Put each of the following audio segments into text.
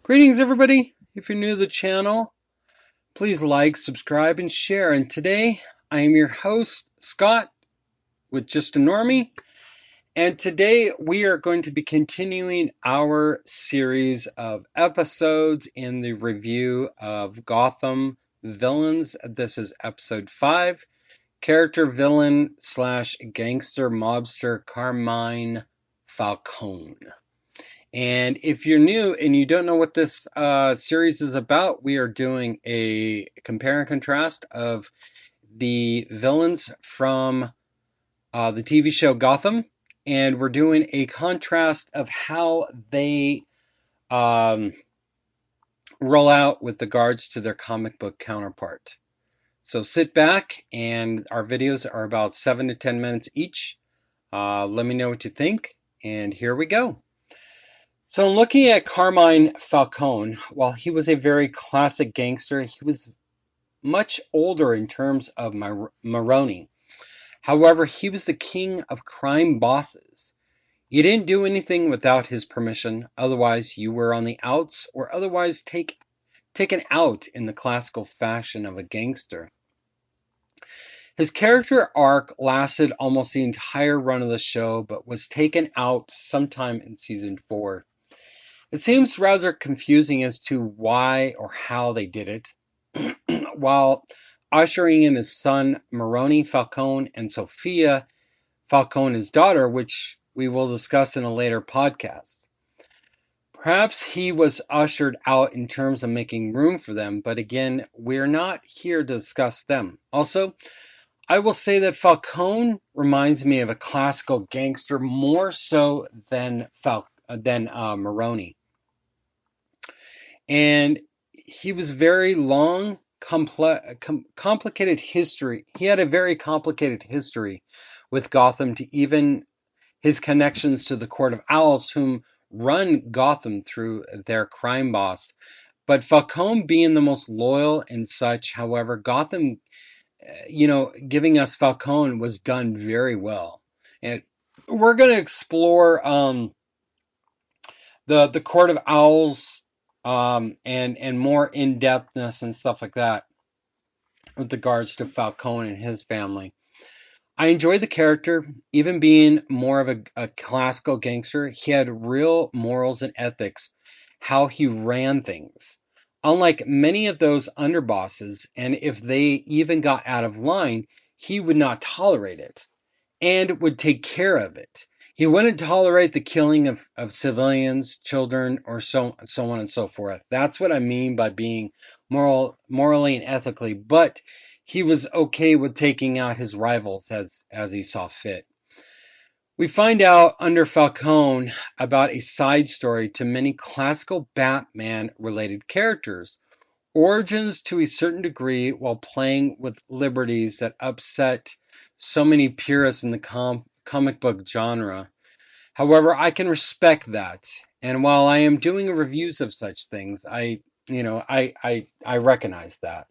Greetings, everybody. If you're new to the channel, please like, subscribe, and share. And today, I am your host, Scott, with Just a Normie. And today, we are going to be continuing our series of episodes in the review of Gotham villains. This is episode 5, character villain slash gangster mobster Carmine Falcone. And if you're new and you don't know what this series is about, we are doing a compare and contrast of the villains from the TV show Gotham, and we're doing a contrast of how they roll out with regards to their comic book counterpart. So sit back, and our videos are about 7 to 10 minutes each. Let me know what you think, and here we go. So looking at Carmine Falcone, while he was a very classic gangster, he was much older in terms of Maroni. However, he was the king of crime bosses. You didn't do anything without his permission, otherwise you were on the outs or otherwise taken out in the classical fashion of a gangster. His character arc lasted almost the entire run of the show, but was taken out sometime in season 4. It seems rather confusing as to why or how they did it. While ushering in his son Maroni Falcone and Sophia Falcone, his daughter, which we will discuss in a later podcast. Perhaps he was ushered out in terms of making room for them, but again, we're not here to discuss them. Also, I will say that Falcone reminds me of a classical gangster more so than Maroni. And he was very long, complicated history. He had a very complicated history with Gotham, to even his connections to the Court of Owls, whom run Gotham through their crime boss. But Falcone being the most loyal and such, however, Gotham, giving us Falcone was done very well. And we're going to explore the Court of Owls and more in-depthness and stuff like that with regards to Falcone and his family. I enjoyed the character, even being more of a classical gangster. He had real morals and ethics, how he ran things. Unlike many of those underbosses, and if they even got out of line, he would not tolerate it and would take care of it. He wouldn't tolerate the killing of civilians, children, or so on and so forth. That's what I mean by being morally and ethically. But he was okay with taking out his rivals as he saw fit. We find out under Falcone about a side story to many classical Batman-related characters. Origins to a certain degree while playing with liberties that upset so many purists in the comic book genre. However, I can respect that, and while I am doing reviews of such things, I recognize that.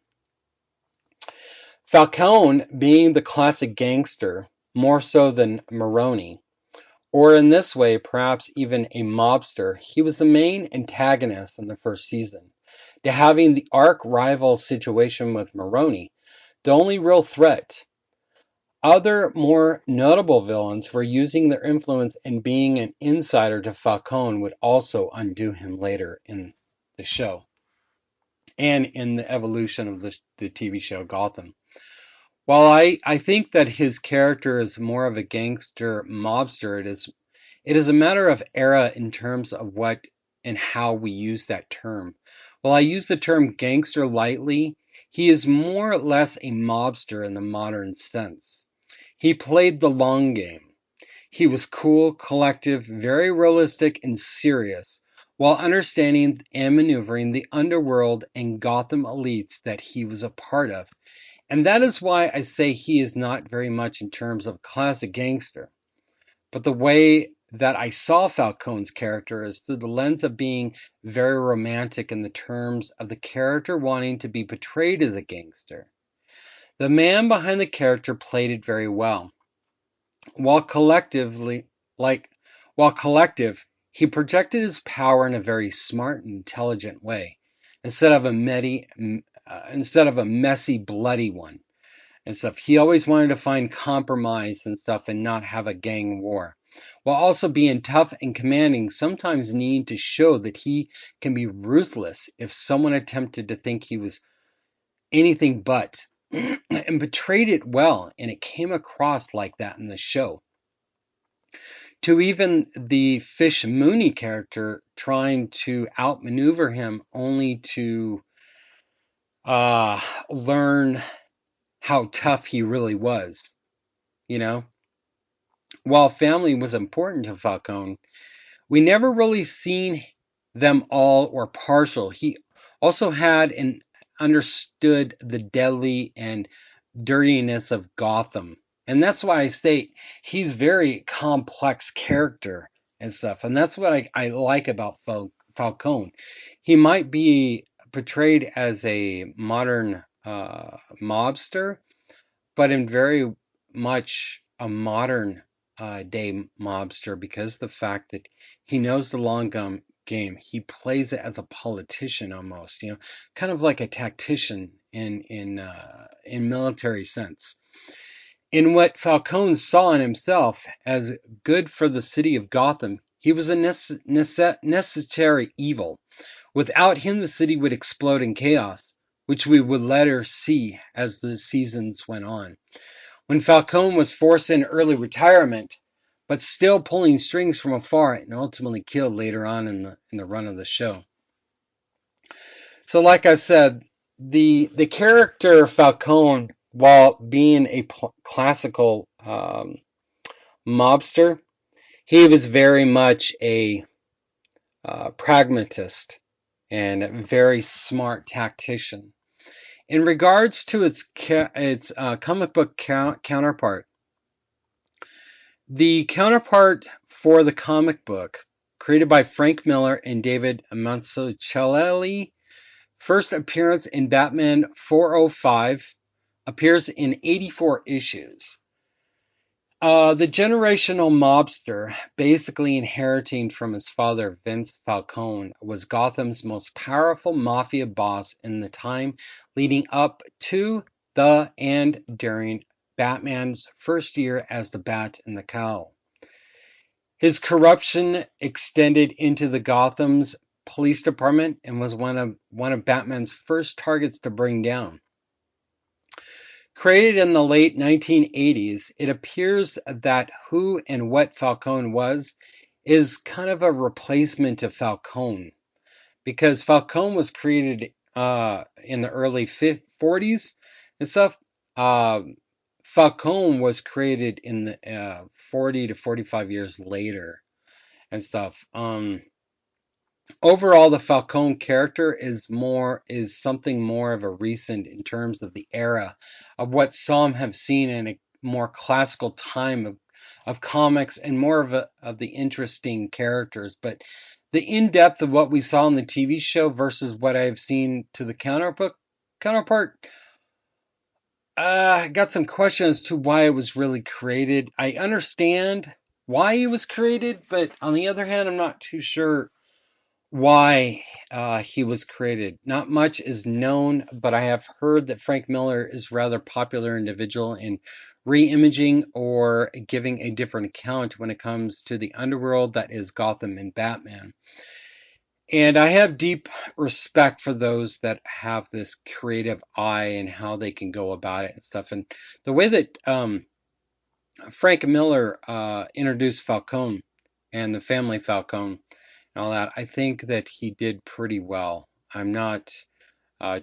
Falcone being the classic gangster, more so than Maroni, or in this way, perhaps even a mobster, he was the main antagonist in the first season. To having the arch rival situation with Maroni, the only real threat. Other more notable villains were using their influence and being an insider to Falcone would also undo him later in the show and in the evolution of the TV show Gotham. While I think that his character is more of a gangster mobster, it is a matter of era in terms of what and how we use that term. While I use the term gangster lightly, he is more or less a mobster in the modern sense. He played the long game. He was cool, collective, very realistic, and serious, while understanding and maneuvering the underworld and Gotham elites that he was a part of. And that is why I say he is not very much in terms of classic gangster. But the way that I saw Falcone's character is through the lens of being very romantic in the terms of the character wanting to be portrayed as a gangster. The man behind the character played it very well. While collective, he projected his power in a very smart and intelligent way, instead of a messy, bloody one and stuff. He always wanted to find compromise and stuff and not have a gang war. While also being tough and commanding, sometimes needing to show that he can be ruthless if someone attempted to think he was anything but, and portrayed it well, and it came across like that in the show. To even the Fish Mooney character trying to outmaneuver him only to learn how tough he really was, you know? While family was important to Falcone, we never really seen them all or partial. He also had and understood the deadly and dirtiness of Gotham. And that's why I state he's very complex character and stuff. And that's what I like about Falcone. He might be portrayed as a modern mobster, but in very much a modern day mobster, because the fact that he knows the long game. He plays it as a politician almost, kind of like a tactician in military sense. In what Falcone saw in himself as good for the city of Gotham, he was a necessary evil. Without him, the city would explode in chaos, which we would later see as the seasons went on. When Falcone was forced in early retirement, but still pulling strings from afar, and ultimately killed later on in the run of the show. So, like I said, the character Falcone, while being a classical mobster, he was very much a pragmatist and a very smart tactician. In regards to its comic book counterpart, the counterpart for the comic book, created by Frank Miller and David Mazzucchelli, first appearance in Batman 405, appears in 84 issues. The generational mobster, basically inheriting from his father Vince Falcone, was Gotham's most powerful mafia boss in the time leading up to and during Batman's first year as the Bat in the Cowl. His corruption extended into the Gotham's police department and was one of Batman's first targets to bring down. Created in the late 1980s, it appears that who and what Falcone was is kind of a replacement of Falcone, because Falcone was created in the early 40s and stuff. Falcone was created in the 40 to 45 years later and stuff. Overall, the Falcone character is something more of a recent in terms of the era of what some have seen in a more classical time of comics, and more of the interesting characters. But the in-depth of what we saw in the TV show versus what I've seen to the counterpart, I got some questions to why it was really created. I understand why it was created, but on the other hand, I'm not too sure why he was created. Not much is known, but I have heard that Frank Miller is a rather popular individual in re-imaging or giving a different account when it comes to the underworld that is Gotham and Batman. And I have deep respect for those that have this creative eye and how they can go about it and stuff. And the way that Frank Miller introduced Falcone and the family Falcone and all that, I think that he did pretty well. I'm not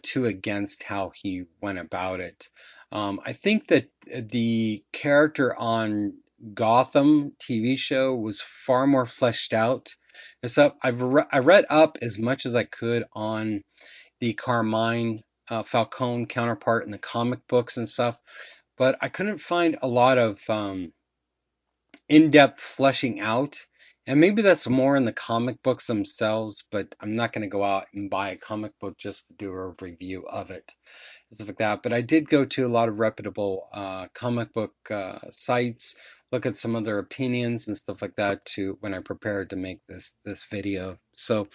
too against how he went about it. I think that the character on Gotham TV show was far more fleshed out. And so I read up as much as I could on the Carmine Falcone counterpart in the comic books and stuff, but I couldn't find a lot of in-depth fleshing out. And maybe that's more in the comic books themselves, but I'm not going to go out and buy a comic book just to do a review of it and stuff like that. But I did go to a lot of reputable comic book sites look at some other opinions and stuff like that too when I prepared to make this video. So,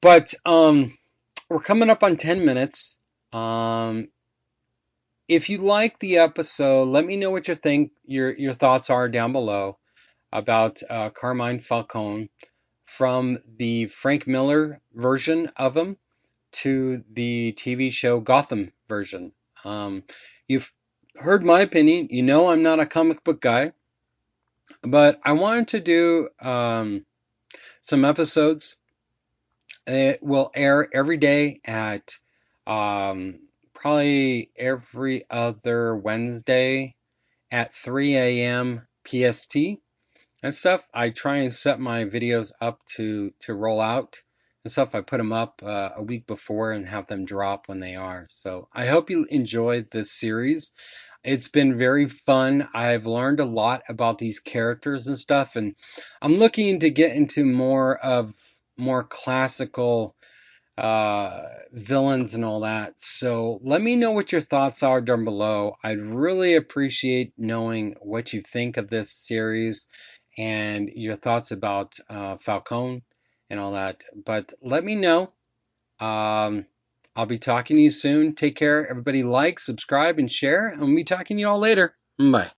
but we're coming up on 10 minutes. If you like the episode, let me know what you think. Your thoughts are down below about Carmine Falcone, from the Frank Miller version of him to the TV show Gotham version. You've heard my opinion. You know I'm not a comic book guy, but I wanted to do some episodes. It will air every day at probably every other Wednesday at 3 a.m. PST and stuff. I try and set my videos up to roll out and stuff. I put them up a week before and have them drop when they are. So I hope you enjoyed this series. It's been very fun. I've learned a lot about these characters and stuff, and I'm looking to get into more classical villains and all that. So let me know what your thoughts are down below. I'd really appreciate knowing what you think of this series and your thoughts about Falcone and all that. But let me know. I'll be talking to you soon. Take care. Everybody like, subscribe, and share. And we'll be talking to you all later. Bye.